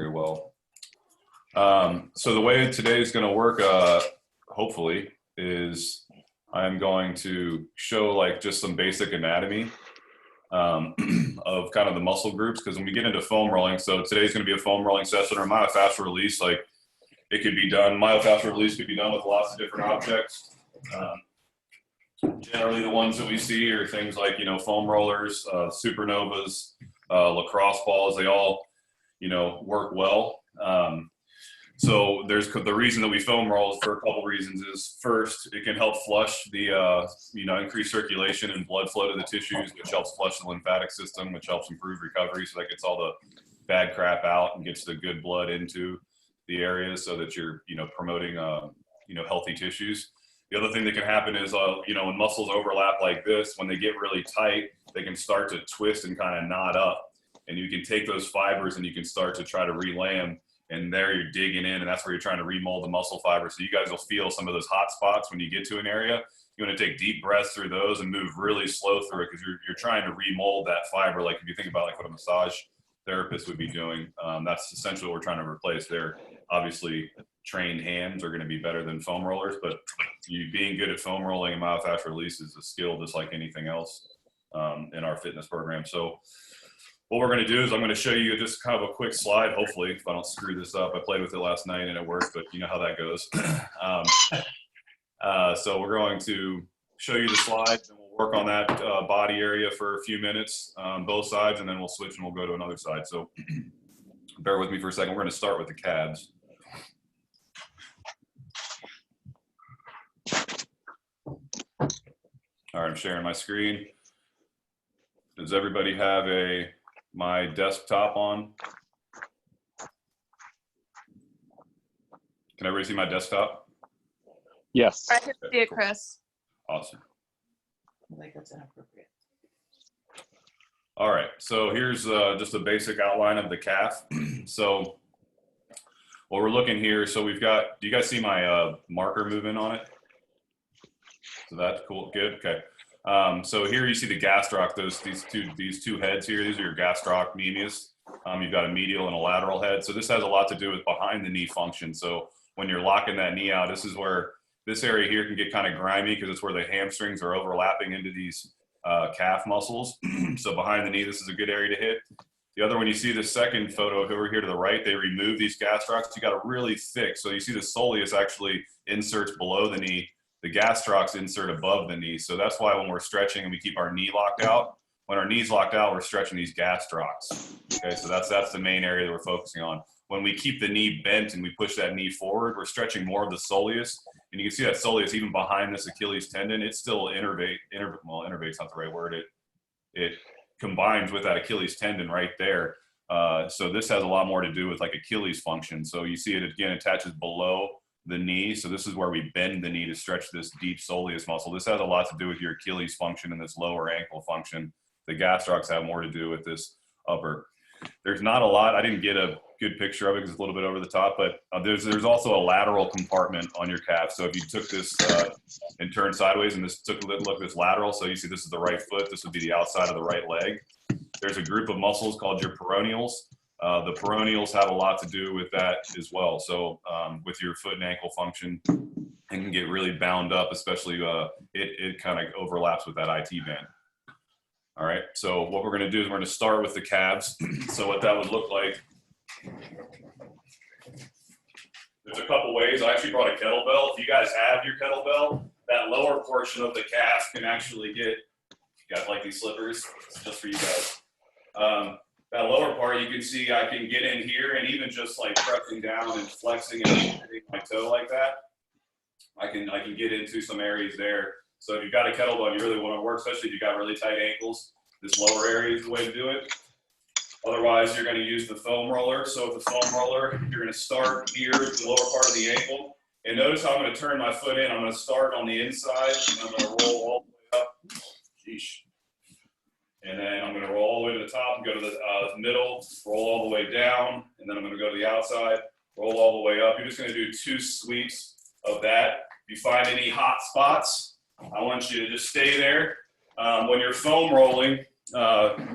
very well. So the way today is going to work, hopefully, is I'm going to show like just some basic anatomy of kind of the muscle groups, because when we get into foam rolling, so today's going to be a foam rolling session or myofascial release. Like it could be done, myofascial release could be done with lots of different objects. Generally, the ones that we see are things like, you know, foam rollers, supernovas, lacrosse balls. They all, you know, work well. So there's the reason that we foam roll for a couple reasons is, first, it can help flush the, you know, increase circulation and blood flow to the tissues, which helps flush the lymphatic system, which helps improve recovery. So that gets all the bad crap out and gets the good blood into the areas so that you're, you know, promoting, you know, healthy tissues. The other thing that can happen is, you know, when muscles overlap like this, when they get really tight, they can start to twist and kind of knot up. And you can take those fibers and you can start to try to relay them. And there you're digging in, and that's where you're trying to remold the muscle fiber. So you guys will feel some of those hot spots when you get to an area. You want to take deep breaths through those and move really slow through it, because you're trying to remold that fiber. Like if you think about like what a massage therapist would be doing, that's essentially what we're trying to replace there. Obviously, trained hands are going to be better than foam rollers, but you being good at foam rolling and myofascial release is a skill just like anything else in our fitness program. So what we're going to do is I'm going to show you just kind of a quick slide, hopefully, if I don't screw this up. I played with it last night and it worked, but you know how that goes. So we're going to show you the slides, and we'll work on that body area for a few minutes, both sides, and then we'll switch and we'll go to another side. So bear with me for a second. We're going to start with the calves. All right, I'm sharing my screen. Does everybody have my desktop on? Can everybody see my desktop? Yes. I can see it, Chris. Awesome. I think that's inappropriate. All right, so here's just a basic outline of the calf. So what we're looking here, so we've got, do you guys see my marker moving on it? So that's cool, good, okay. So here you see the gastroc, these two heads here, these are your gastroc medius. You've got a medial and a lateral head. So this has a lot to do with behind the knee function. So when you're locking that knee out, this is where this area here can get kind of grimy, because it's where the hamstrings are overlapping into these calf muscles. So behind the knee, this is a good area to hit. The other one, you see the second photo over here to the right, they remove these gastrocs. You got a really thick, so you see the soleus actually inserts below the knee. The gastrocs insert above the knee. So that's why when we're stretching and we keep our knee locked out, when our knee's locked out, we're stretching these gastrocs. Okay, so that's the main area that we're focusing on. When we keep the knee bent and we push that knee forward, we're stretching more of the soleus. And you can see that soleus even behind this Achilles tendon, it's still innervate's not the right word. It combines with that Achilles tendon right there. So this has a lot more to do with like Achilles function. So you see it again attaches below the knee. So this is where we bend the knee to stretch this deep soleus muscle. This has a lot to do with your Achilles function and this lower ankle function. The gastrocs have more to do with this upper. There's not a lot. I didn't get a good picture of it because it's a little bit over the top, but there's also a lateral compartment on your calf. So if you took this and turned sideways and this took a look at this lateral, so you see this is the right foot, this would be the outside of the right leg. There's a group of muscles called your peroneals. The peroneals have a lot to do with that as well. So with your foot and ankle function, it can get really bound up, especially it kind of overlaps with that IT band. All right, so what we're going to do is we're going to start with the calves. So what that would look like, there's a couple ways. I actually brought a kettlebell. If you guys have your kettlebell, that lower portion of the calf can actually get, you guys like these slippers? It's just for you guys. That lower part, you can see I can get in here and even just like pressing down and flexing and hitting my toe like that, I can get into some areas there. So if you've got a kettlebell, you really want to work, especially if you've got really tight ankles, this lower area is the way to do it. Otherwise, you're going to use the foam roller. So with the foam roller, you're going to start here at the lower part of the ankle. And notice how I'm going to turn my foot in. I'm going to start on the inside, and I'm going to roll all the way up. Sheesh. And then I'm going to roll all the way to the top and go to the middle, roll all the way down, and then I'm going to go to the outside, roll all the way up. You're just going to do 2 sweeps of that. If you find any hot spots, I want you to just stay there. When you're foam rolling,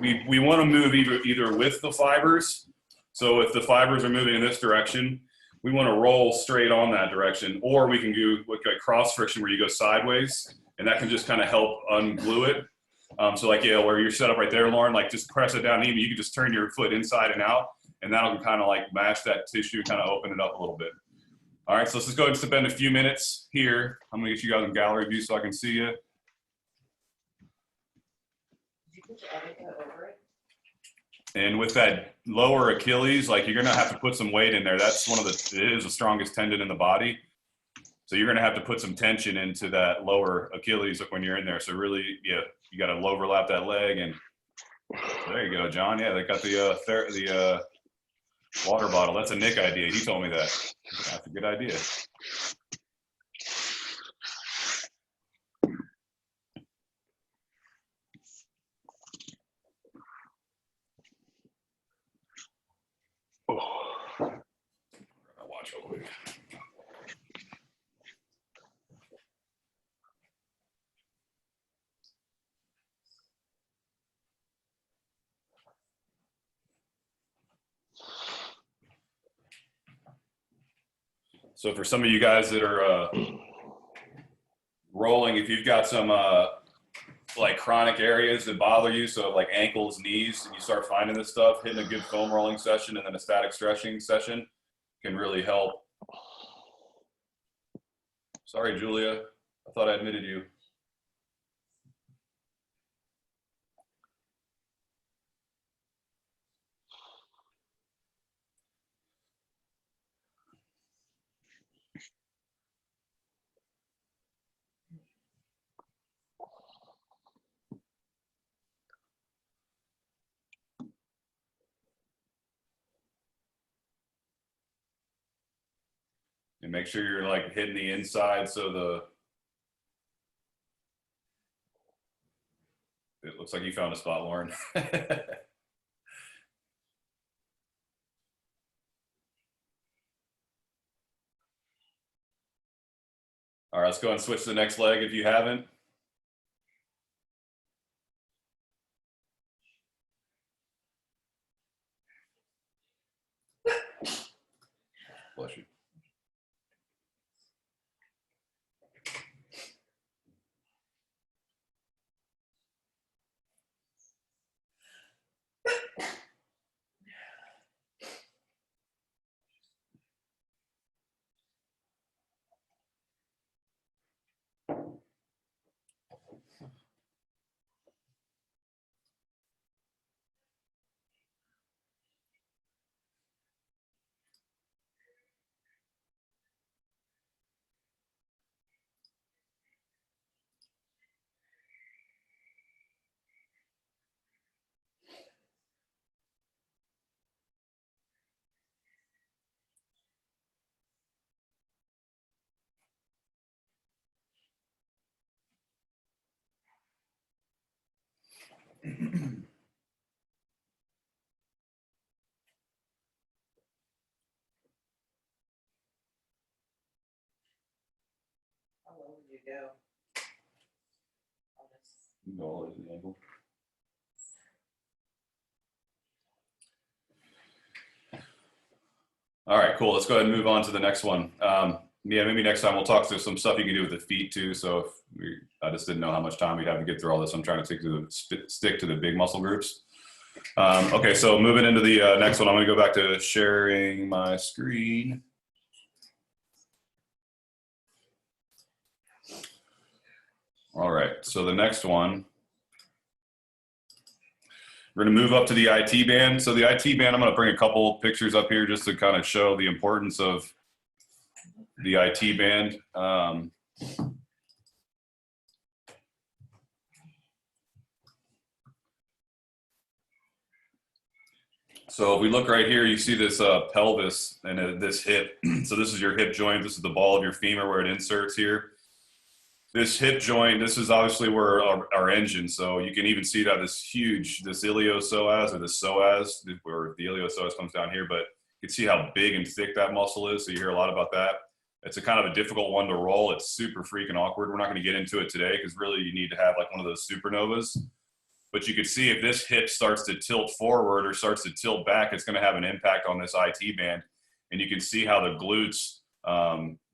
we want to move either with the fibers. So if the fibers are moving in this direction, we want to roll straight on that direction, or we can do like cross friction where you go sideways, and that can just kind of help unglue it. So like, yeah, where you're set up right there, Lauren, like just press it down even. You can just turn your foot inside and out, and that'll kind of like mash that tissue, kind of open it up a little bit. All right, so let's just go ahead and spend a few minutes here. I'm gonna get you guys in gallery view so I can see you. Did you put your other foot over it? And with that lower Achilles, like you're gonna have to put some weight in there. That's one of the, it is the strongest tendon in the body. So you're gonna have to put some tension into that lower Achilles when you're in there. So really, yeah, you gotta overlap that leg, and there you go, John. Yeah, they got the water bottle. That's a Nick idea. He told me that. That's a good idea. I'll watch real quick. So for some of you guys that are rolling, if you've got some like chronic areas that bother you, so like ankles, knees, and you start finding this stuff, hitting a good foam rolling session and then a static stretching session can really help. Sorry, Julia, I thought I admitted you. And make sure you're like hitting the inside so it looks like you found a spot, Lauren. All right, let's go and switch to the next leg if you haven't. Bless you. How low would you go? Go all the way to the ankle. All right, cool. Let's go ahead and move on to the next one. Yeah, maybe next time we'll talk through some stuff you can do with the feet too. So I just didn't know how much time we'd have to get through all this. I'm trying to stick to the big muscle groups. Okay, so moving into the next one, I'm going to go back to sharing my screen. All right, so the next one, we're going to move up to the IT band. So the IT band, I'm going to bring a couple pictures up here just to kind of show the importance of the IT band. So if we look right here, you see this pelvis and this hip. So this is your hip joint. This is the ball of your femur where it inserts here. This hip joint, this is obviously where our engine. So you can even see that this huge, this iliopsoas or the psoas, where the iliopsoas comes down here, but you can see how big and thick that muscle is. So you hear a lot about that. It's a kind of a difficult one to roll. It's super freaking awkward. We're not going to get into it today because really you need to have like one of those supernovas. But you can see if this hip starts to tilt forward or starts to tilt back, it's going to have an impact on this IT band. And you can see how the glutes,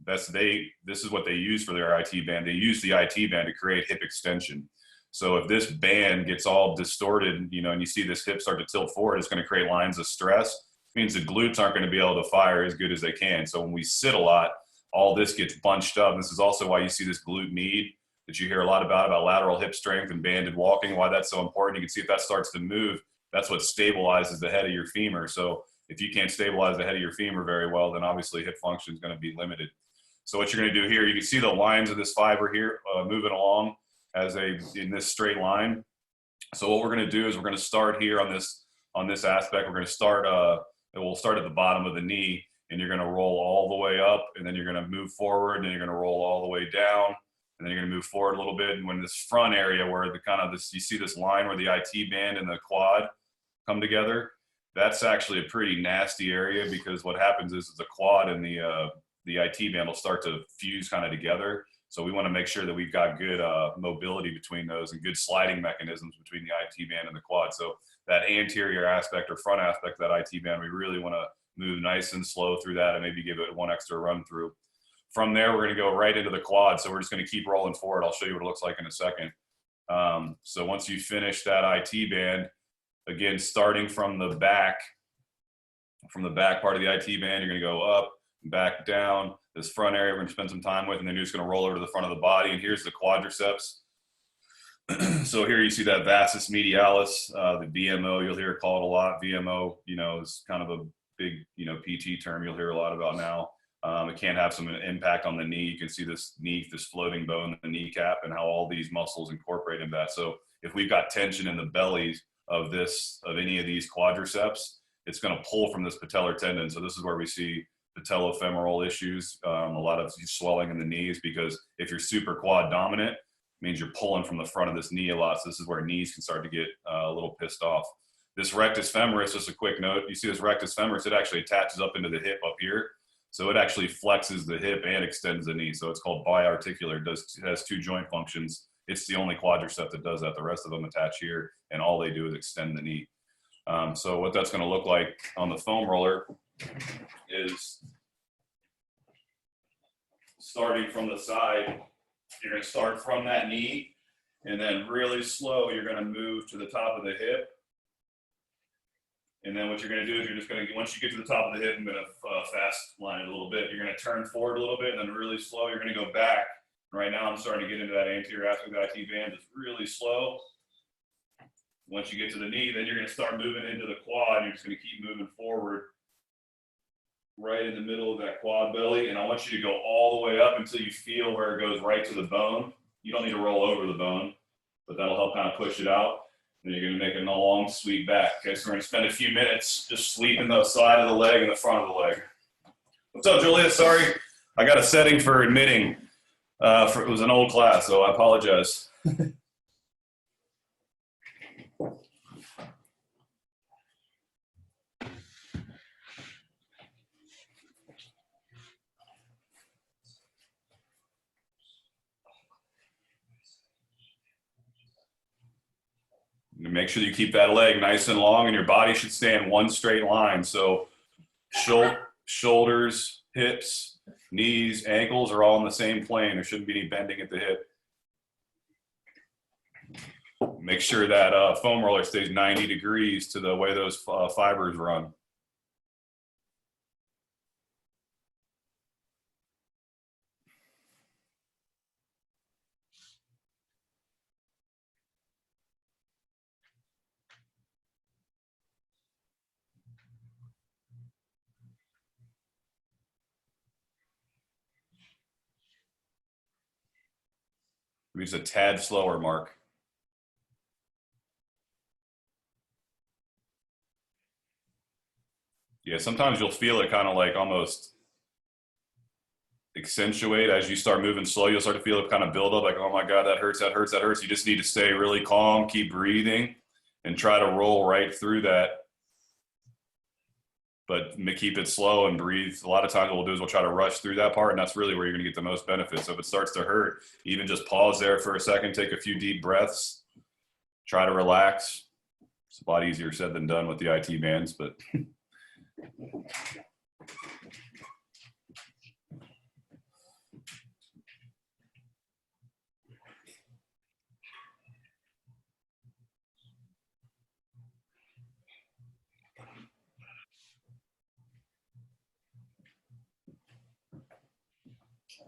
this is what they use for their IT band. They use the IT band to create hip extension. So if this band gets all distorted, you know, and you see this hip start to tilt forward, it's going to create lines of stress. It means the glutes aren't going to be able to fire as good as they can. So when we sit a lot, all this gets bunched up. This is also why you see this glute med that you hear a lot about lateral hip strength and banded walking, why that's so important. You can see if that starts to move, that's what stabilizes the head of your femur. So if you can't stabilize the head of your femur very well, then obviously hip function is going to be limited. So what you're going to do here, you can see the lines of this fiber here moving along in this straight line. So what we're going to do is we're going to start here on this aspect. We're going to start, we'll start at the bottom of the knee, and you're going to roll all the way up, and then you're going to move forward, and then you're going to roll all the way down. And then you're going to move forward a little bit. And when this front area where you see this line where the IT band and the quad come together, that's actually a pretty nasty area, because what happens is the quad and the IT band will start to fuse kind of together. So we want to make sure that we've got good mobility between those and good sliding mechanisms between the IT band and the quad. So that anterior aspect or front aspect of that IT band, we really want to move nice and slow through that and maybe give it one extra run through. From there, we're going to go right into the quad. So we're just going to keep rolling forward. I'll show you what it looks like in a second. So once you finish that IT band, again, starting from the back part of the IT band, you're going to go up, back down. This front area we're going to spend some time with, and then you're just going to roll over to the front of the body. And here's the quadriceps. So here you see that vastus medialis, the VMO, you'll hear it called a lot. VMO, you know, is kind of a big, you know, PT term you'll hear a lot about now. It can have some impact on the knee. You can see this floating bone, the kneecap, and how all these muscles incorporate into that. So if we've got tension in the bellies of any of these quadriceps, it's going to pull from this patellar tendon. So this is where we see patellofemoral issues, a lot of swelling in the knees, because if you're super quad dominant, it means you're pulling from the front of this knee a lot. So this is where knees can start to get a little pissed off. This rectus femoris, just a quick note, you see this rectus femoris, it actually attaches up into the hip up here. So it actually flexes the hip and extends the knee. So it's called biarticular. It has two joint functions. It's the only quadricep that does that. The rest of them attach here, and all they do is extend the knee. So what that's going to look like on the foam roller is, starting from the side, you're going to start from that knee, and then really slow, you're going to move to the top of the hip. And then what you're going to do is you're just going to, once you get to the top of the hip, I'm going to fast line it a little bit. You're going to turn forward a little bit, and then really slow, you're going to go back. Right now, I'm starting to get into that anterior aspect of the IT band. It's really slow. Once you get to the knee, then you're going to start moving into the quad. You're just going to keep moving forward right in the middle of that quad belly. And I want you to go all the way up until you feel where it goes right to the bone. You don't need to roll over the bone, but that'll help kind of push it out. Then you're going to make a long sweep back. Okay, so we're going to spend a few minutes just sweeping the side of the leg and the front of the leg. What's up, Julia? Sorry, I got a setting for admitting. It was an old class, so I apologize. Make sure you keep that leg nice and long, and your body should stay in one straight line. So shoulders, hips, knees, ankles are all in the same plane. There shouldn't be any bending at the hip. Make sure that foam roller stays 90 degrees to the way those fibers run. Maybe just a tad slower, Mark. Yeah, sometimes you'll feel it kind of like almost accentuate as you start moving slow. You'll start to feel it kind of build up, like, oh my God, that hurts, that hurts, that hurts. You just need to stay really calm, keep breathing, and try to roll right through that. But keep it slow and breathe. A lot of times what we'll do is we'll try to rush through that part, and that's really where you're going to get the most benefit. So if it starts to hurt, even just pause there for a second, take a few deep breaths, Try to relax. It's a lot easier said than done with the IT bands, but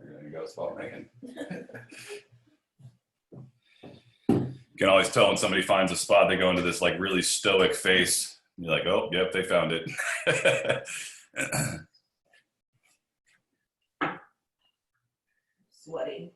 there you go, spot making. You can always tell when somebody finds a spot, they go into this like really stoic face. You're like, oh, yep, they found it. Sweating.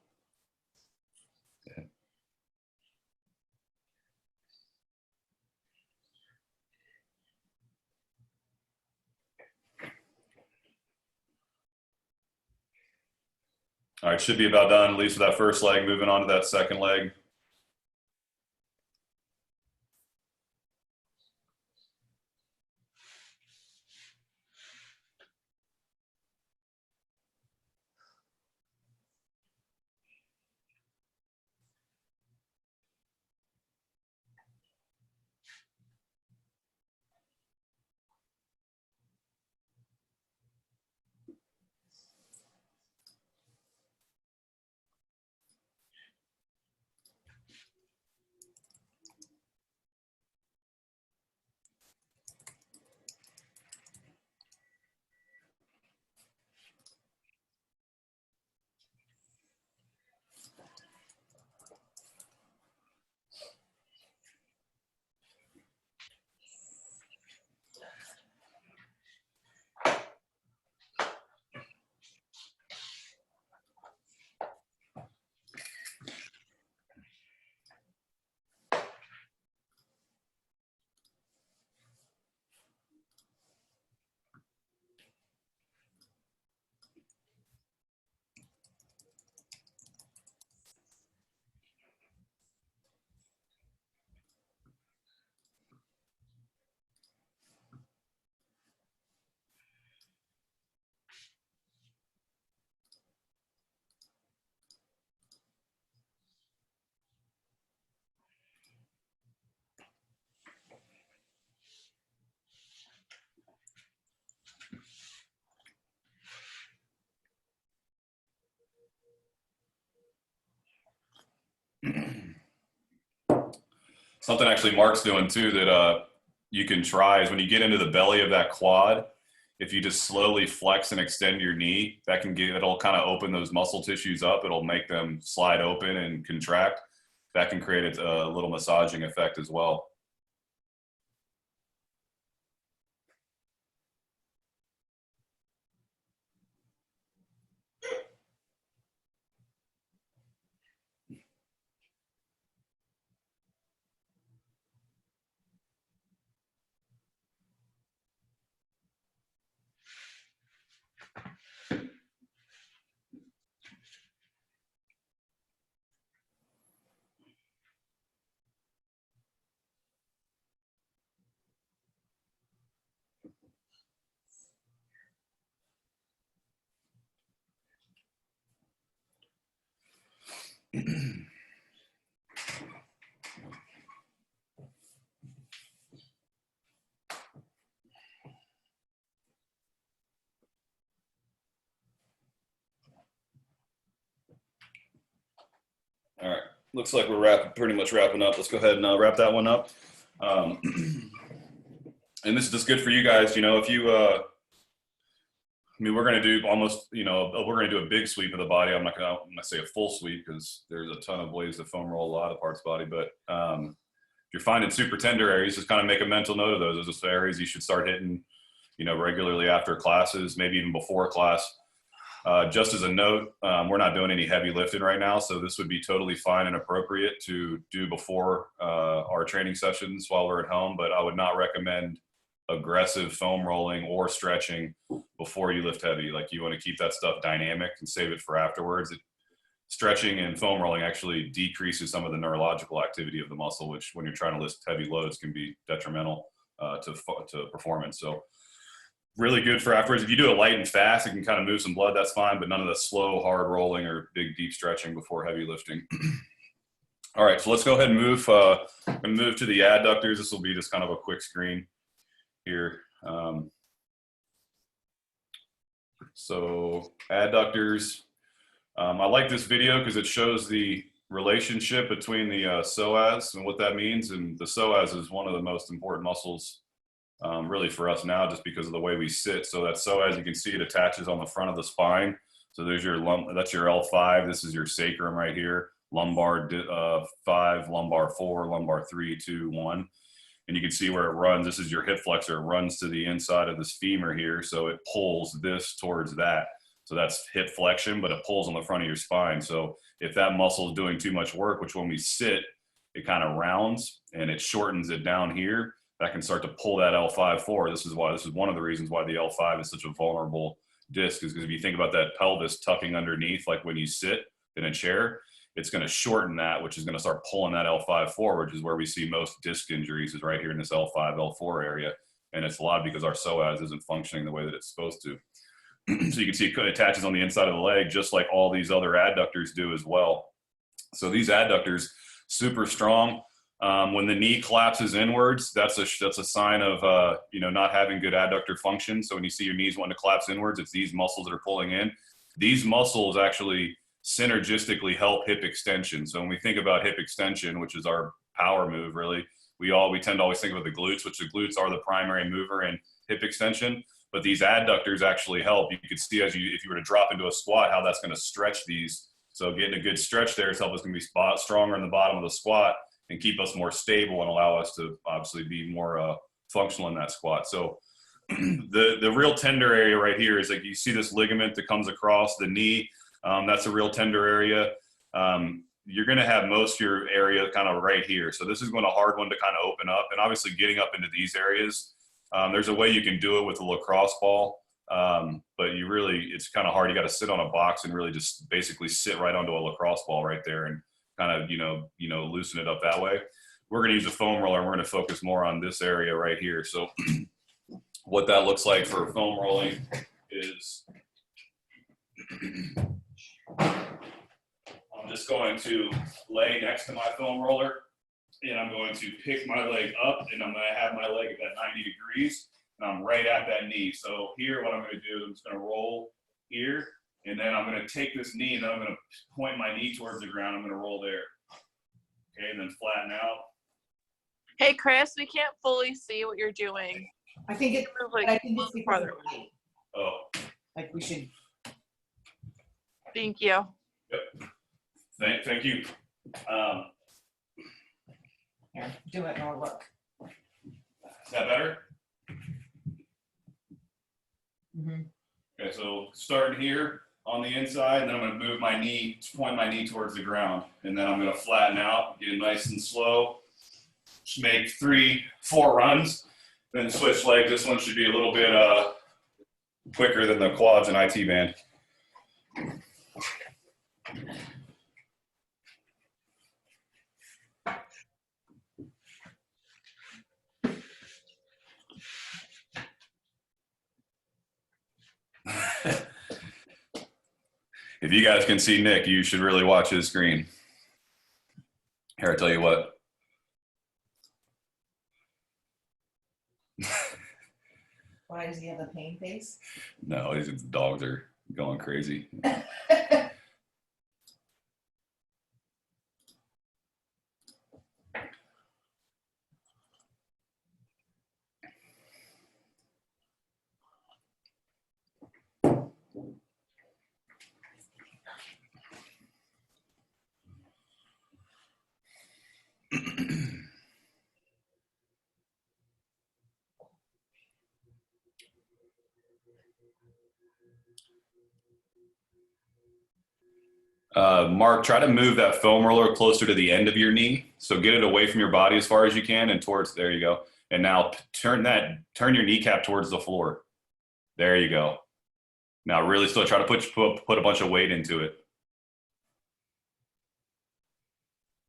All right, should be about done, at least with that first leg, moving on to that second leg. Something actually Mark's doing too that you can try is when you get into the belly of that quad, if you just slowly flex and extend your knee, it'll kind of open those muscle tissues up. It'll make them slide open and contract. That can create a little massaging effect as well. All right, looks like we're pretty much wrapping up. Let's go ahead and wrap that one up. And this is just good for you guys. You know, if you, I mean, we're going to do almost, you know, we're going to do a big sweep of the body. I'm not going to say a full sweep because there's a ton of ways to foam roll a lot of parts of the body. But if you're finding super tender areas, just kind of make a mental note of those. Those are just areas you should start hitting, you know, regularly after classes, maybe even before class. Just as a note, we're not doing any heavy lifting right now, so this would be totally fine and appropriate to do before our training sessions while we're at home, but I would not recommend aggressive foam rolling or stretching before you lift heavy. Like, you want to keep that stuff dynamic and save it for afterwards. Stretching and foam rolling actually decreases some of the neurological activity of the muscle, which when you're trying to lift heavy loads can be detrimental to performance. So really good for afterwards. If you do it light and fast, it can kind of move some blood, that's fine, but none of the slow, hard rolling or big, deep stretching before heavy lifting. All right, so let's go ahead and move to the adductors. This will be just kind of a quick screen here. So adductors, I like this video because it shows the relationship between the psoas and what that means. And the psoas is one of the most important muscles really for us now, just because of the way we sit. So that psoas, you can see it attaches on the front of the spine. So there's your that's your L5. This is your sacrum right here. Lumbar 5, lumbar 4, lumbar 3, 2, 1. And you can see where it runs. This is your hip flexor. It runs to the inside of this femur here. So it pulls this towards that. So that's hip flexion, but it pulls on the front of your spine. So if that muscle is doing too much work, which when we sit, it kind of rounds and it shortens it down here, that can start to pull that L5 forward. This is one of the reasons why the L5 is such a vulnerable disc, is because if you think about that pelvis tucking underneath, like when you sit in a chair, it's going to shorten that, which is going to start pulling that L5 forward, which is where we see most disc injuries, is right here in this L5, L4 area. And it's a lot because our psoas isn't functioning the way that it's supposed to. So you can see it attaches on the inside of the leg, just like all these other adductors do as well. So these adductors, super strong. When the knee collapses inwards, that's a sign of not having good adductor function. So when you see your knees wanting to collapse inwards, it's these muscles that are pulling in. These muscles actually synergistically help hip extension. So when we think about hip extension, which is our power move, really, we tend to always think about the glutes, which the glutes are the primary mover in hip extension. But these adductors actually help. You could see if you were to drop into a squat, how that's going to stretch these. So getting a good stretch there is help us to be stronger in the bottom of the squat and keep us more stable and allow us to obviously be more functional in that squat. So the real tender area right here is like you see this ligament that comes across the knee. That's a real tender area. You're going to have most of your area kind of right here. So this is going to hard one to kind of open up. And obviously getting up into these areas, there's a way you can do it with a lacrosse ball. But it's kind of hard. You got to sit on a box and really just basically sit right onto a lacrosse ball right there and kind of, loosen it up that way. We're going to use a foam roller and we're going to focus more on this area right here. So what that looks like for foam rolling is I'm just going to lay next to my foam roller and I'm going to pick my leg up and I'm going to have my leg at that 90 degrees and I'm right at that knee. So here, what I'm going to do is I'm just going to roll here and then I'm going to take this knee and then I'm going to point my knee towards the ground. I'm going to roll there. Okay, and then flatten out. Hey, Chris, we can't fully see what you're doing. I think it's because farther. of light. Oh. Like we should. Thank you. Yep. Thank you. Here, do it and I'll look. Is that better? Mm-hmm. Okay, so starting here on the inside, and then I'm going to move my knee, point my knee towards the ground, and then I'm going to flatten out, get it nice and slow. Just make 3-4 runs, then switch legs. This one should be a little bit quicker than the quads and IT band. If you guys can see Nick, you should really watch his screen. Here, I tell you what. Why does he have a pain face? No, his dogs are going crazy. Mark, try to move that foam roller closer to the end of your knee. So get it away from your body as far as you can and towards, there you go. And now turn your kneecap towards the floor. There you go. Now really still try to put a bunch of weight into it.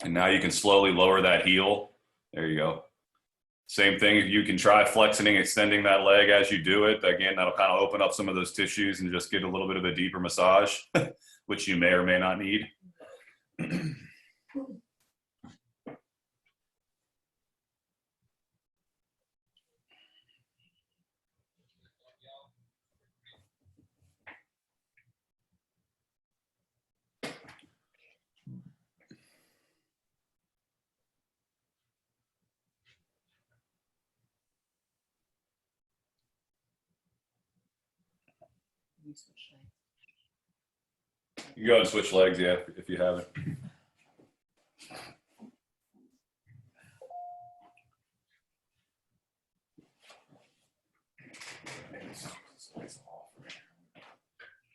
And now you can slowly lower that heel. There you go. Same thing, you can try flexing and extending that leg as you do it. Again, that'll kind of open up some of those tissues and just get a little bit of a deeper massage, which you may or may not need. you switch legs? You can go and switch legs, yeah, if you haven't.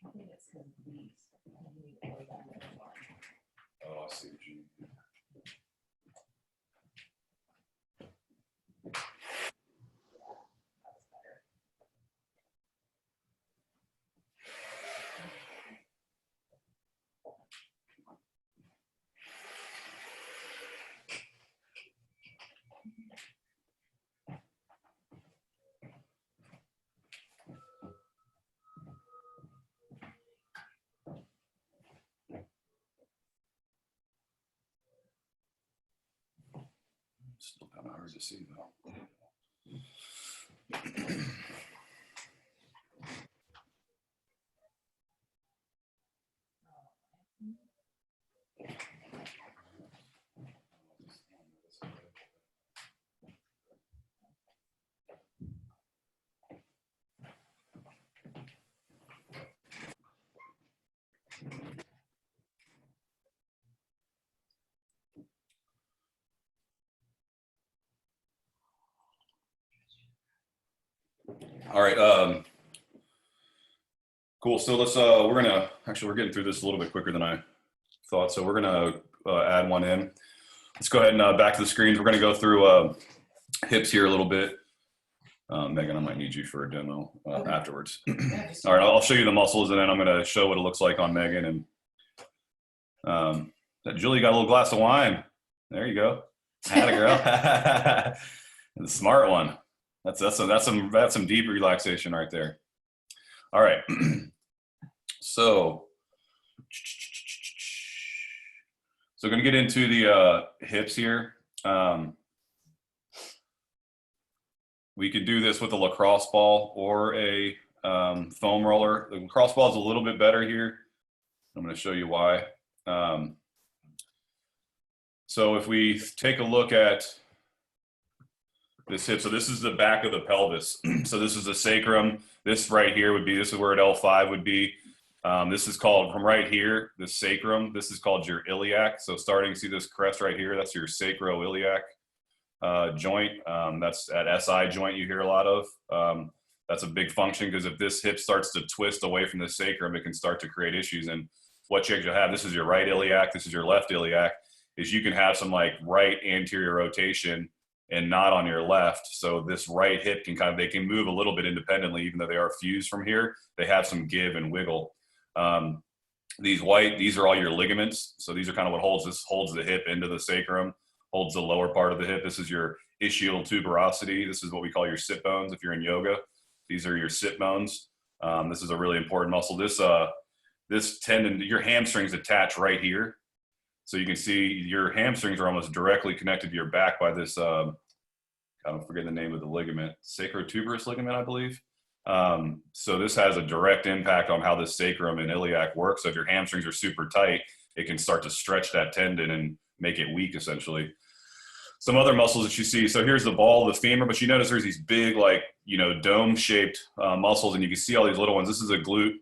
I think it's because of these. You need to go down there. Oh, I see what you mean. Still kind of hard to see though. All right, cool. So let's, we're getting through this a little bit quicker than I thought. So we're gonna add one in. Let's go ahead and back to the screens. We're gonna go through hips here a little bit. Megan, I might need you for a demo Okay. afterwards. Yeah, just- All right, I'll show you the muscles and then I'm gonna show what it looks like on Megan. And Julie got a little glass of wine. There you go. Atta girl. The smart one. That's some deep relaxation right there. All right. So going to get into the hips here. We could do this with a lacrosse ball or a foam roller. The lacrosse ball is a little bit better here. I'm going to show you why. So if we take a look at this hip, so this is the back of the pelvis. So this is the sacrum. This right here would be, this is where an L5 would be. This is called, from right here, the sacrum, this is called your iliac. So starting, see this crest right here, that's your sacroiliac joint. That's that SI joint you hear a lot of. That's a big function because if this hip starts to twist away from the sacrum, it can start to create issues. And what you'll have, this is your right iliac, this is your left iliac, is you can have some like right anterior rotation and not on your left. So this right hip can they can move a little bit independently, even though they are fused from here. They have some give and wiggle. These are all your ligaments. So these are kind of what holds the hip into the sacrum, holds the lower part of the hip. This is your ischial tuberosity. This is what we call your sit bones if you're in yoga. These are your sit bones. This is a really important muscle. This tendon, your hamstrings attach right here. So you can see your hamstrings are almost directly connected to your back by this, I don't forget the name of the ligament, sacrotuberous ligament, I believe. So this has a direct impact on how the sacrum and iliac work. So if your hamstrings are super tight, it can start to stretch that tendon and make it weak essentially. Some other muscles that you see, so here's the ball of the femur, but you notice there's these big, like, dome shaped muscles, and you can see all these little ones. This is a glute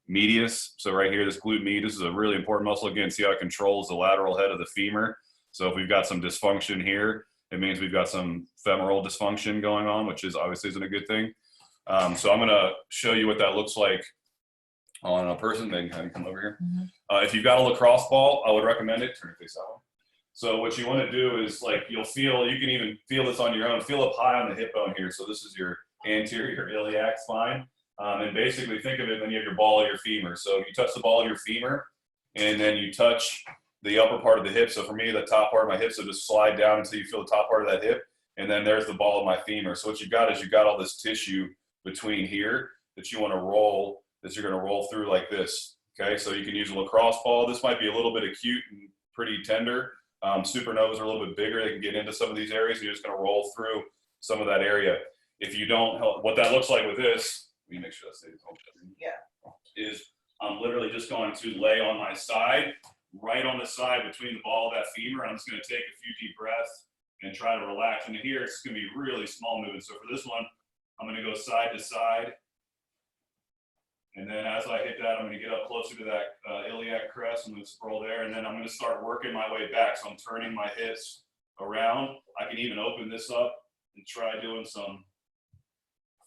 medius. So right here, this glute medius is a really important muscle. Again, see how it controls the lateral head of the femur. So if we've got some dysfunction here, it means we've got some femoral dysfunction going on, which is obviously isn't a good thing. So I'm going to show you what that looks like on a person. They can come over here. Mm-hmm. If you've got a lacrosse ball, I would recommend it. Turn it face that way. So what you want to do is, like, you can even feel this on your own. Feel up high on the hip bone here. So this is your anterior iliac spine. And basically think of it when you have your ball of your femur. So you touch the ball of your femur, and then you touch the upper part of the hip. So for me, the top part of my hip, so just slide down until you feel the top part of that hip. And then there's the ball of my femur. So what you've got is you've got all this tissue between here that you want to roll, that you're going to roll through like this. Okay, so you can use a lacrosse ball. This might be a little bit acute and pretty tender. Supernovas are a little bit bigger. They can get into some of these areas. You're just going to roll through some of that area. If you don't, what that looks like with this, let me make sure that stays home. Yeah. Is I'm literally just going to lay on my side, right on the side between the ball of that femur. And I'm just going to take a few deep breaths and try to relax. And here, it's going to be really small movements. So for this one, I'm going to go side to side And then as I hit that, I'm gonna get up closer to that iliac crest. I'm gonna scroll there, and then I'm gonna start working my way back. So I'm turning my hips around. I can even open this up and try doing some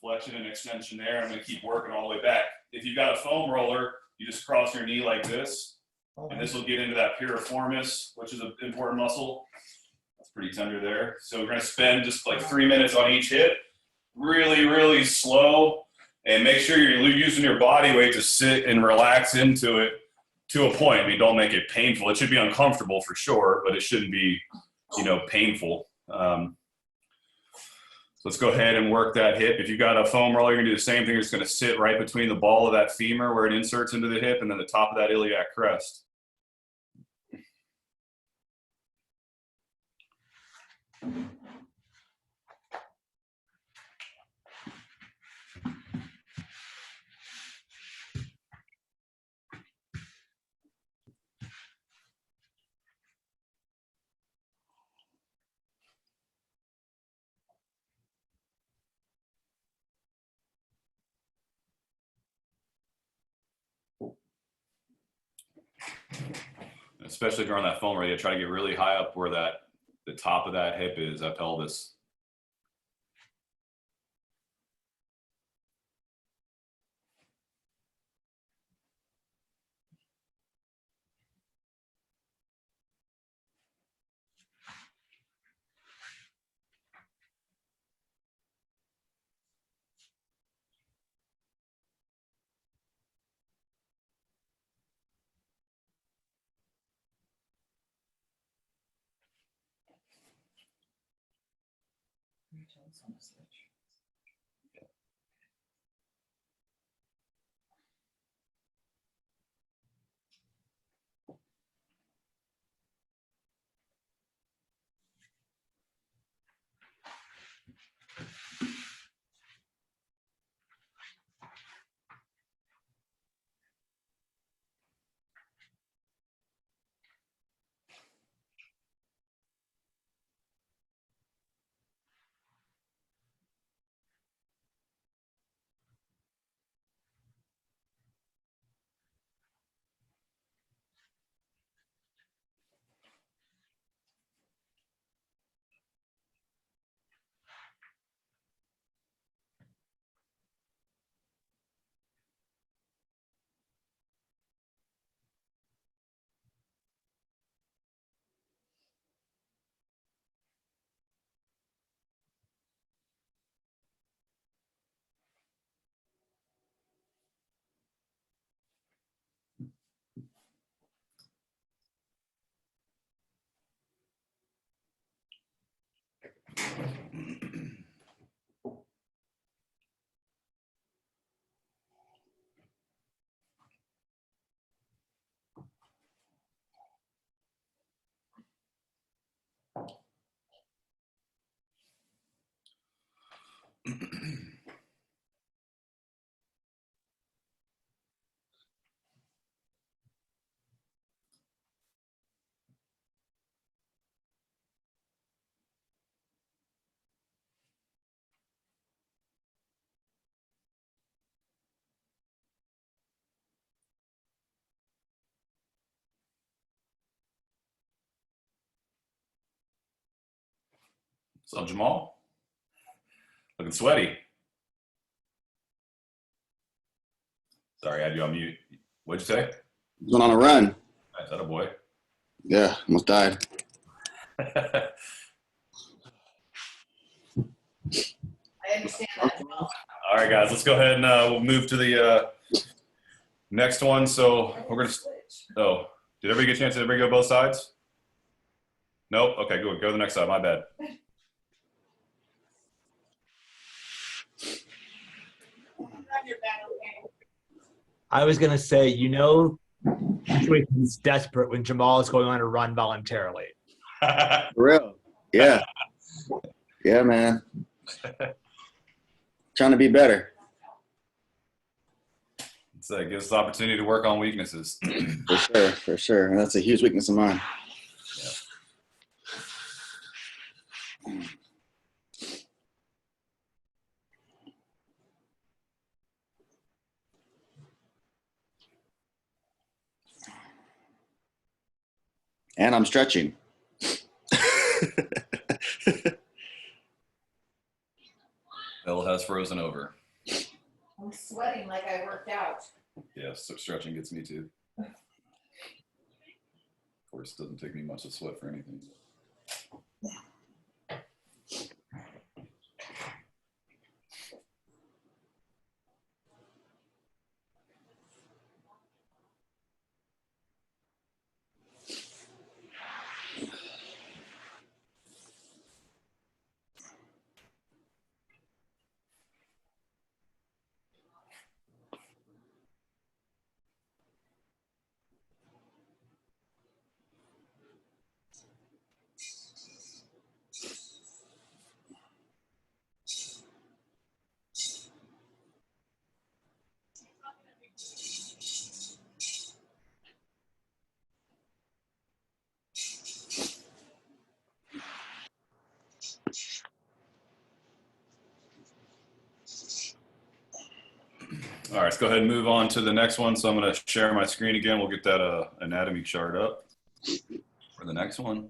flexion and extension there. I'm gonna keep working all the way back. If you've got a foam roller, you just cross your knee like this, and this will get into that piriformis, which is an important muscle. That's pretty tender there. So we're gonna spend just like 3 minutes on each hip, really, really slow. And make sure you're using your body weight to sit and relax into it to a point. I mean, don't make it painful. It should be uncomfortable for sure, but it shouldn't be, painful. So let's go ahead and work that hip. If you've got a foam roller, you're gonna do the same thing. You're just gonna sit right between the ball of that femur where it inserts into the hip and then the top of that iliac crest. Especially during that foam roller, you try to get really high up where the top of that hip is, that pelvis. What's up, Jamal? Looking sweaty. Sorry, I had you on mute. What'd you say? Going on a run. Nice, that a boy. Yeah, almost died. I understand that as well. All right, guys, let's go ahead and we'll move to the next one. So we're gonna. Oh, did everybody get a chance? Did everybody go both sides? Nope. Okay, good. Go to the next side. My bad. I was going to say, situation's desperate when Jamal is going on a run voluntarily. For real. Yeah. Yeah, man. Trying to be better. So it gives us the opportunity to work on weaknesses. For sure. For sure. And that's a huge weakness of mine. And I'm stretching. Bill has frozen over. I'm sweating like I worked out. Yes, so stretching gets me too. Of course, it doesn't take me much to sweat for anything. All right, let's go ahead and move on to the next one. So I'm going to share my screen again. We'll get that anatomy chart up for the next one.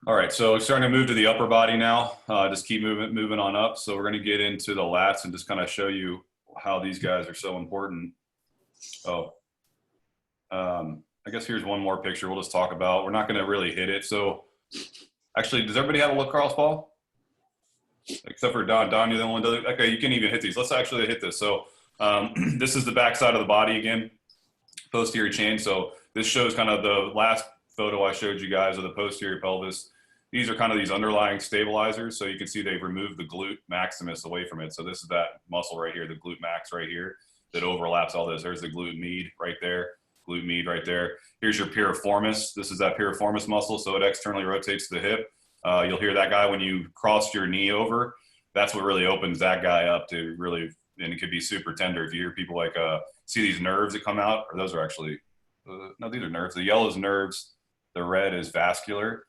All right, so starting to move to the upper body now. Just keep moving on up. So we're going to get into the lats and just kind of show you how these guys are so important. Oh, I guess here's one more picture we'll just talk about. We're not going to really hit it. So actually, does everybody have a lacrosse ball? Except for Don. Don, you're the only one that does it. Okay, you can even hit these. Let's actually hit this. So this is the back side of the body again, posterior chain. So this shows kind of the last photo I showed you guys of the posterior pelvis. These are kind of these underlying stabilizers. So you can see they've removed the glute maximus away from it. So this is that muscle right here, the glute max right here, that overlaps all this. There's the glute med right there, glute med right there. Here's your piriformis. This is that piriformis muscle. So it externally rotates the hip. You'll hear that guy when you cross your knee over. That's what really opens that guy up to really, and it could be super tender. If you hear people like, see these nerves that come out, or those are actually, no, these are nerves. The yellow is nerves, the red is vascular.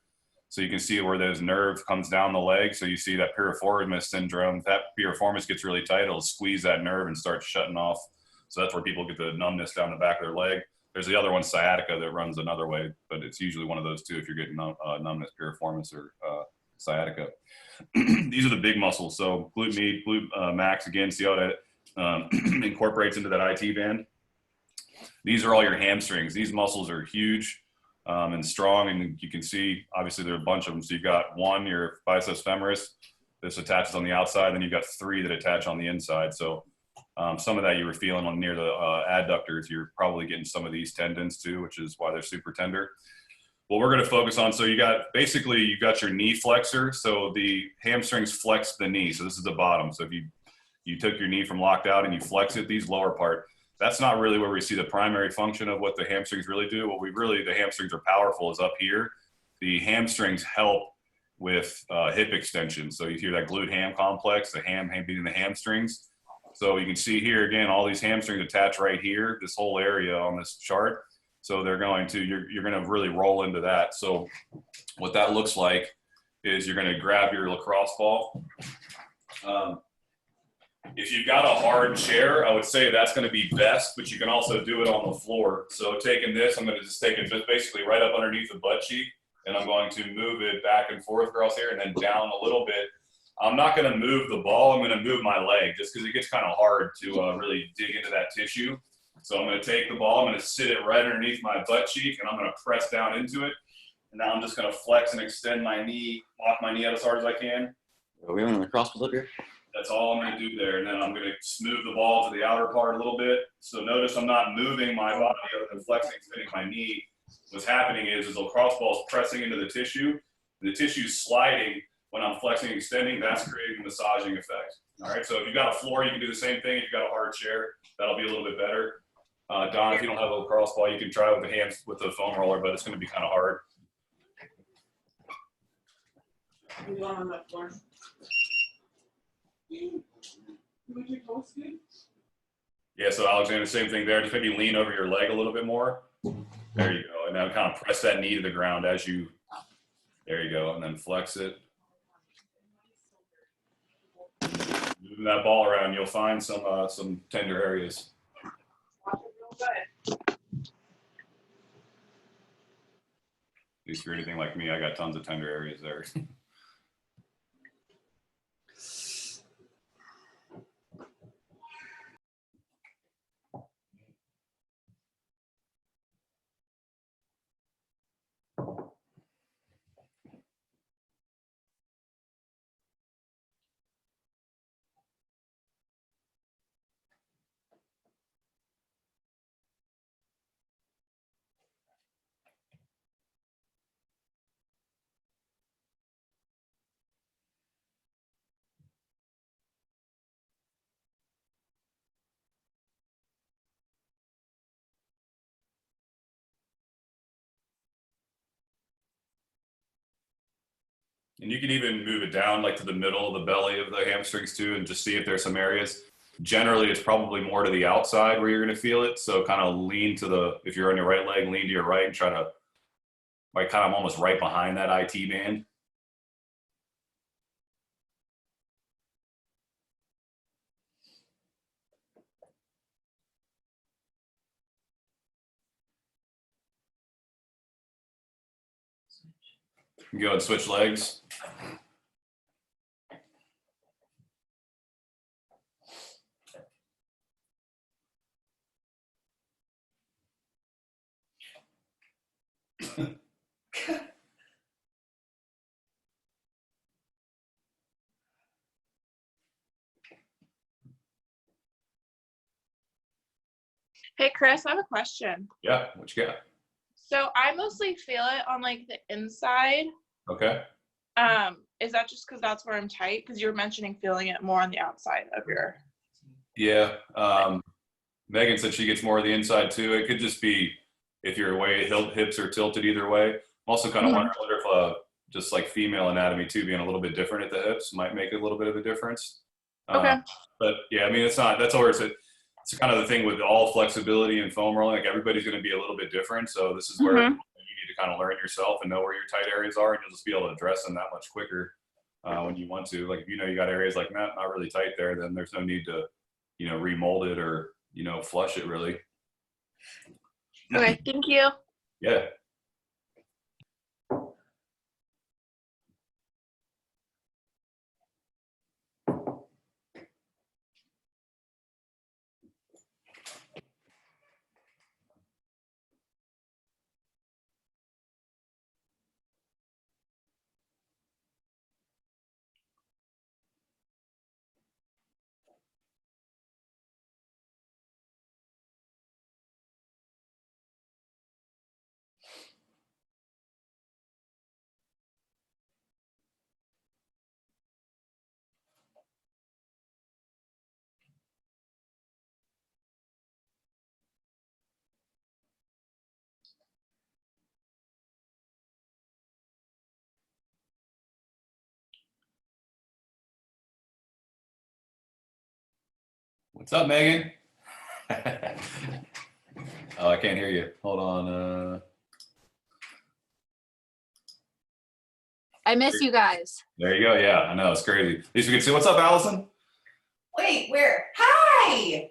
So you can see where those nerve comes down the leg. So you see that piriformis syndrome, that piriformis gets really tight, it'll squeeze that nerve and start shutting off. So that's where people get the numbness down the back of their leg. There's the other one, sciatica, that runs another way, but it's usually one of those two if you're getting numbness, piriformis, or sciatica. These are the big muscles. So glute med, glute max, again, see how that incorporates into that IT band. These are all your hamstrings. These muscles are huge and strong, and you can see, obviously, there are a bunch of them. So you've got one, your biceps femoris. This attaches on the outside, then you've got three that attach on the inside. So some of that you were feeling on near the adductors. You're probably getting some of these tendons too, which is why they're super tender. What we're going to focus on, so you got, basically you've got your knee flexor. So the hamstrings flex the knee. So this is the bottom. So if you took your knee from locked out and you flex it, these lower part, that's not really where we see the primary function of what the hamstrings really do. What we really, the hamstrings are powerful is up here. The hamstrings help with hip extension. So you hear that glute ham complex, the ham beating the hamstrings. So you can see here again, all these hamstrings attach right here, this whole area on this chart. So they're going to, you're going to really roll into that. So what that looks like is you're going to grab your lacrosse ball. If you've got a hard chair, I would say that's going to be best, but you can also do it on the floor. So taking this, I'm going to just take it just basically right up underneath the butt cheek, and I'm going to move it back and forth across here and then down a little bit. I'm not going to move the ball. I'm going to move my leg just because it gets kind of hard to really dig into that tissue. So I'm going to take the ball. I'm going to sit it right underneath my butt cheek, and I'm going to press down into it. And now I'm just going to flex and extend my knee, lock my knee out as hard as I can. Are we on the cross up here? That's all I'm going to do there. And then I'm going to smooth the ball to the outer part a little bit. So notice I'm not moving my body other than flexing, spinning my knee. What's happening is the lacrosse ball is pressing into the tissue. The tissue's sliding when I'm flexing and extending. That's creating a massaging effect. All right. So if you've got a floor, you can do the same thing. If you've got a hard chair, that'll be a little bit better. Don, if you don't have a lacrosse ball, you can try it with the hands with the foam roller, but it's going to be kind of hard. You going on that floor? Would you post it? Yeah, so Alexander, same thing there. Just maybe lean over your leg a little bit more. There you go. And then kind of press that knee to the ground as you, there you go. And then flex it. Moving that ball around, you'll find some tender areas. Watch it real good. least if you're anything like me, I got tons of tender areas there. And you can even move it down like to the middle of the belly of the hamstrings too, and just see if there's some areas. Generally, it's probably more to the outside where you're going to feel it. So kind of lean to the, if you're on your right leg, lean to your right and try to, like kind of almost right behind that IT band. You go and switch legs. Hey, Chris, I have a question. Yeah, what you got? So I mostly feel it on like the inside. Okay. Is that just because that's where I'm tight? Because you were mentioning feeling it more on the outside of your. Yeah. Megan said she gets more of the inside too. It could just be if your way hips are tilted either way. I'm also kind of wonder if just like female anatomy too, being a little bit different at the hips might make a little bit of a difference. Okay. But yeah, I mean, that's always it's kind of the thing with all flexibility and foam rolling. Like everybody's going to be a little bit different. So this is where you need to kind of learn yourself and know where your tight areas are, and you'll just be able to address them that much quicker when you want to. Like if you know you got areas like that not really tight there, then there's no need to remold it or flush it really. Okay, thank you. Yeah. What's up, Megan? Oh, I can't hear you. Hold on. I miss you guys. There you go. Yeah, I know. It's crazy. At least we can see. What's up, Allison? Wait, where? Hi!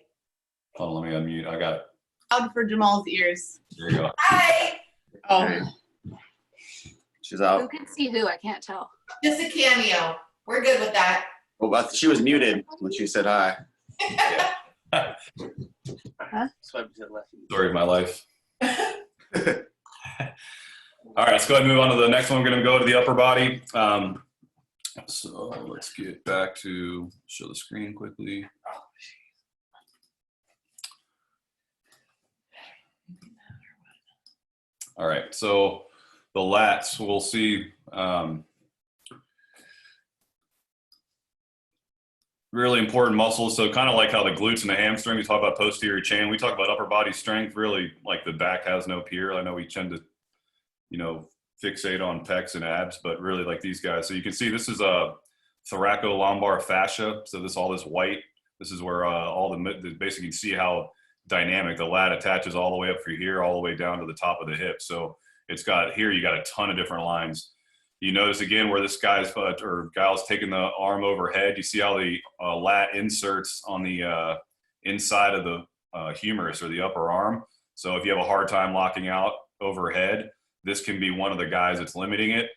Hold on, let me unmute. I got. Out for Jamal's ears. There you go. Hi! Oh, She's Who out. can see who? I can't tell. Just a cameo. We're good with that. Oh, but she was muted when she said hi. Story of my life. All right, let's go ahead and move on to the next one. We're going to go to the upper body. So let's get back to show the screen quickly. All right, so the lats, we'll see. Really important muscles. So kind of like how the glutes and the hamstring, we talk about posterior chain. We talk about upper body strength, really like the back has no peer. I know we tend to, fixate on pecs and abs, but really like these guys. So you can see this is a thoracolumbar fascia. So all this white, this is where basically you can see how dynamic the lat attaches all the way up through here, all the way down to the top of the hip. So it's got here, you got a ton of different lines. You notice again where this guy's or gal's taking the arm overhead. You see how the lat inserts on the inside of the humerus or the upper arm. So if you have a hard time locking out overhead, this can be one of the guys that's limiting it.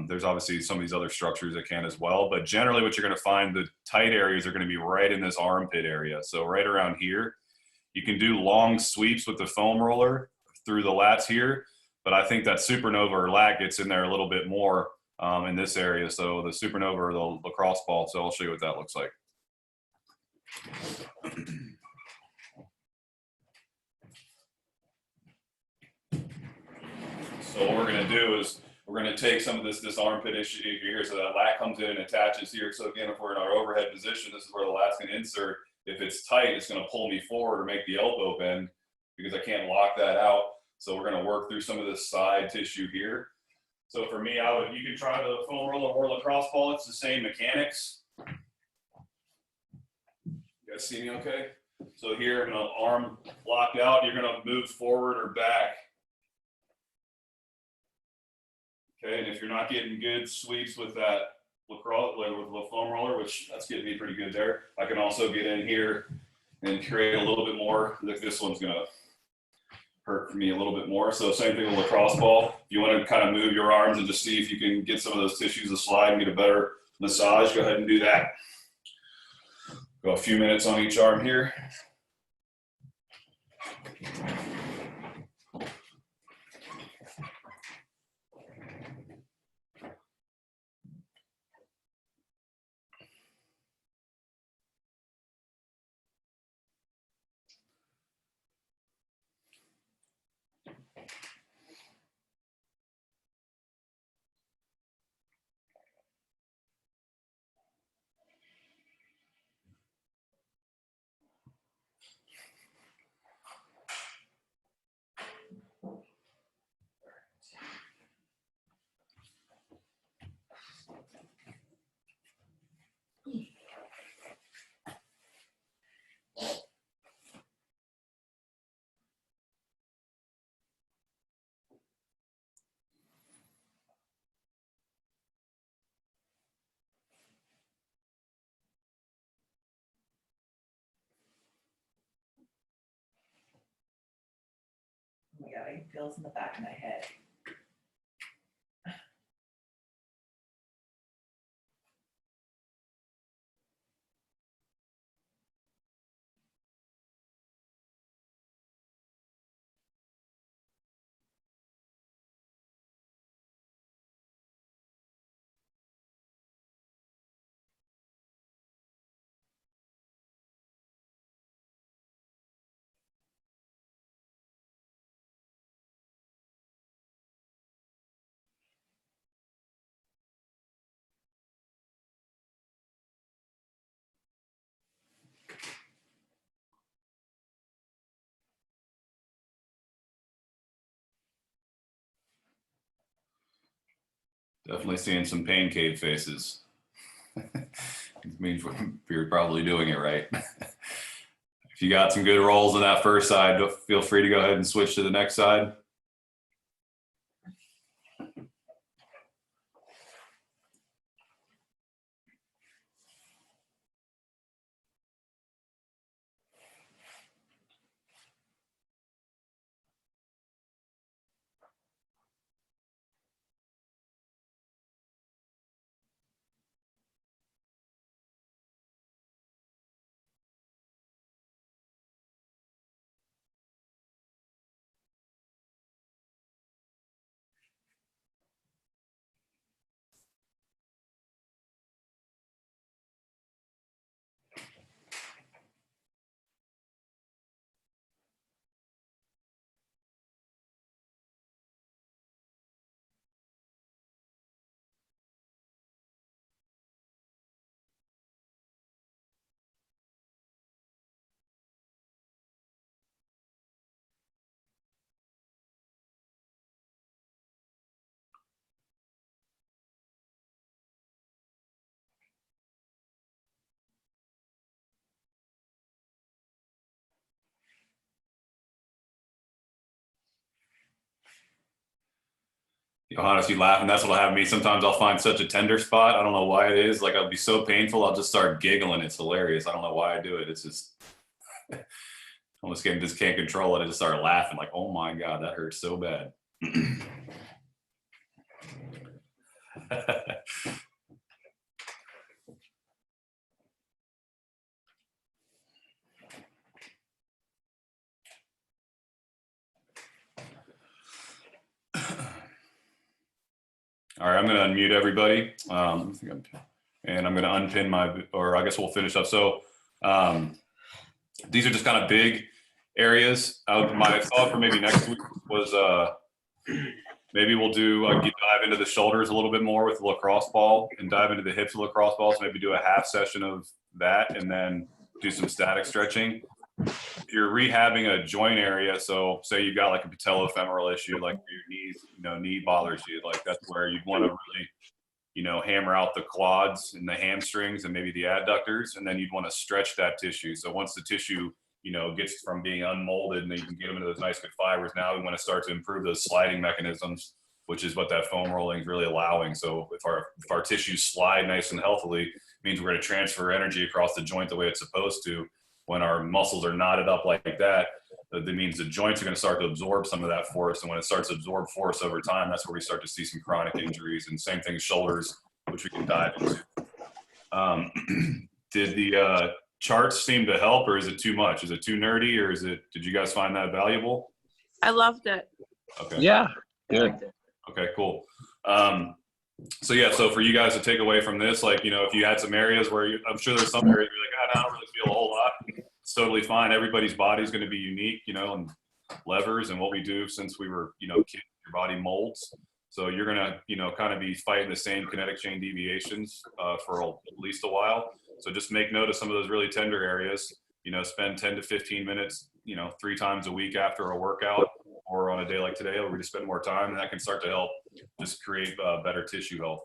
There's obviously some of these other structures that can as well, but generally what you're going to find, the tight areas are going to be right in this armpit area. So right around here, you can do long sweeps with the foam roller through the lats here, but I think that supernova or lat gets in there a little bit more in this area. So the supernova or the lacrosse ball. So I'll show you what that looks like. So what we're going to do is we're going to take some of this armpit issue here, so that lat comes in and attaches here. So again, if we're in our overhead position, this is where the lat's going to insert. If it's tight, it's going to pull me forward or make the elbow bend because I can't lock that out. So we're going to work through some of this side tissue here. So for me, you can try the foam roller or lacrosse ball. It's the same mechanics. You guys see me okay? So here, I'm going to arm locked out. You're going to move forward or back. Okay, and if you're not getting good sweeps with that lacrosse, with the foam roller, which that's getting me pretty good there, I can also get in here and create a little bit more. Like this one's gonna hurt for me a little bit more. So same thing with lacrosse ball. If you want to kind of move your arms and just see if you can get some of those tissues to slide and get a better massage, go ahead and do that. Go a few minutes on each arm here. Oh my God, it feels in the back of my head. Definitely seeing some pain cave faces. It means you're probably doing it right. If you got some good rolls on that first side, feel free to go ahead and switch to the next side. Johannes, you laughing? That's what'll have me. Sometimes I'll find such a tender spot. I don't know why it is. Like I'll be so painful, I'll just start giggling. It's hilarious. I don't know why I do it. It's just almost just can't control it. I just start laughing like, oh my God, that hurts so bad. All right, I'm going to unmute everybody. And I'm going to unpin my, or I guess we'll finish up. So these are just kind of big areas. My thought for maybe next week was maybe we'll do, dive into the shoulders a little bit more with the lacrosse ball and dive into the hips of lacrosse balls, maybe do a half session of that and then do some static stretching. If you're rehabbing a joint area, so say you've got like a patellofemoral issue, like your knees, knee bothers you, like that's where you'd want to really, hammer out the quads and the hamstrings and maybe the adductors, and then you'd want to stretch that tissue. So once the tissue, gets from being unmolded and then you can get them into those nice good fibers, now we want to start to improve those sliding mechanisms, which is what that foam rolling is really allowing. So if our tissues slide nice and healthily, it means we're going to transfer energy across the joint the way it's supposed to. When our muscles are knotted up like that, that means the joints are going to start to absorb some of that force. And when it starts to absorb force over time, that's where we start to see some chronic injuries. And same thing, shoulders, which we can dive into. Did the charts seem to help, or is it too much? Is it too nerdy, or did you guys find that valuable? I loved it. Okay. Yeah, good. Okay, cool. So for you guys to take away from this, if you had some areas where I'm sure there's some areas you're like, I don't really feel a whole lot. It's totally fine. Everybody's body is going to be unique, and levers and what we do since we were, kids, your body molds. So you're going to, kind of be fighting the same kinetic chain deviations for at least a while. So just make note of some of those really tender areas, spend 10 to 15 minutes, 3 times a week after a workout or on a day like today where we just spend more time, and that can start to help just create better tissue health.